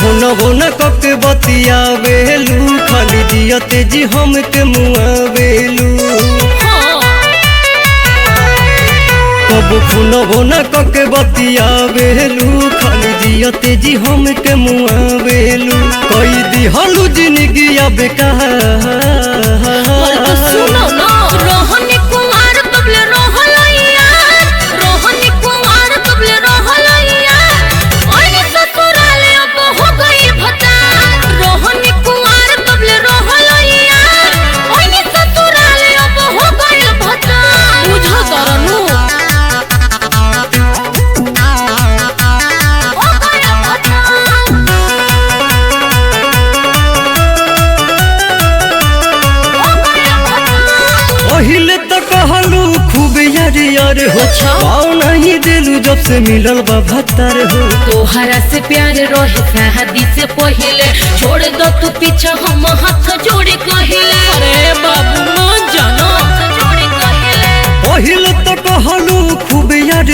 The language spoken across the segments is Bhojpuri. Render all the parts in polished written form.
फोनबो न कके बतियावेलू खाली जियते जी हमके मुआवेलू। कब फोनबो न कके बतियावेलू खाली जियते जी हमके मुआवेलू। कई दिहलू जिंदगी बेकार। सुनो ना रोहनी कुमार तबले रोहलैया, रोहनी कुमार तबले रोहलैया, ओनी ससुराले अब हो गई भता। रोहनी कुमार तबले रोहलैया, ओनी ससुराले अब हो गई भता। बुझा तरनु पहिले तो कहलू खूब यार हो, पाँव नहीं दिलू जब से मिलल बा भत्तर हो। तोहरा से प्यार रहे शादी से पहले, छोड़ दो तू पीछा हम हाथ जोड़े कहिले। अरे बाबू मान जाना हाथ जोड़े कहिले। पहिले तो कहलू खूब यार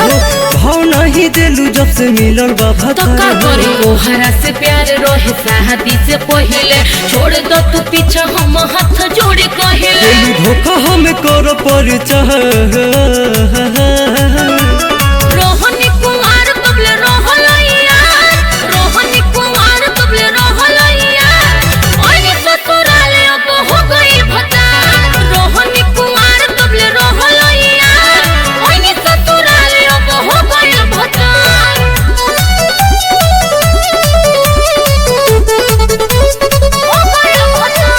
हो, भाव नहीं दिलू जब से मिलल बा तो भत्तर का हो। करे तोहरा से प्यार रहे शादी से पहले, छोड़ दो तू पीछा हम हाथ जोड़े कहिले। दिलू धोखा हम कर पर चाह। रोहनी कुमार तबले रोहलैया, रोहनी कुमार तबले रोहलैया, ओनी ससुराले अब हो गई भता। रोहनी कुमार तबले रोहलैया, ओनी ससुराले अब हो गई भता। हो गई भता।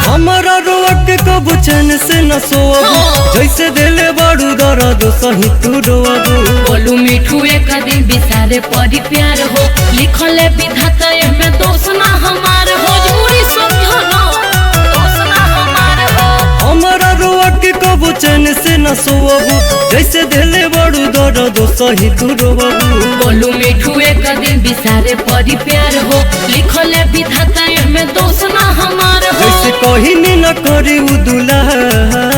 हमारा रोआ के कब चैन से न सोअबू, जैसे दिले बड़ू दर्द सही तू रोअबू। बोलू मिठू एक दिन बिसारे परी प्यार हो, लिखल है विधाता में दोष ना हमार हो। मजबूरी समझो ना दोष ना हमार हो। हमारा रोआ के कब चैन से न सोअबू, जैसे दिले बड़ू दर्द सही तू रोअबू। बोलू मिठू एक दिन बिसारे परी प्यार हो, लिखल है विधाता में दोष ना हमार हो। जैसे कहीं न करी उ दुल्हा।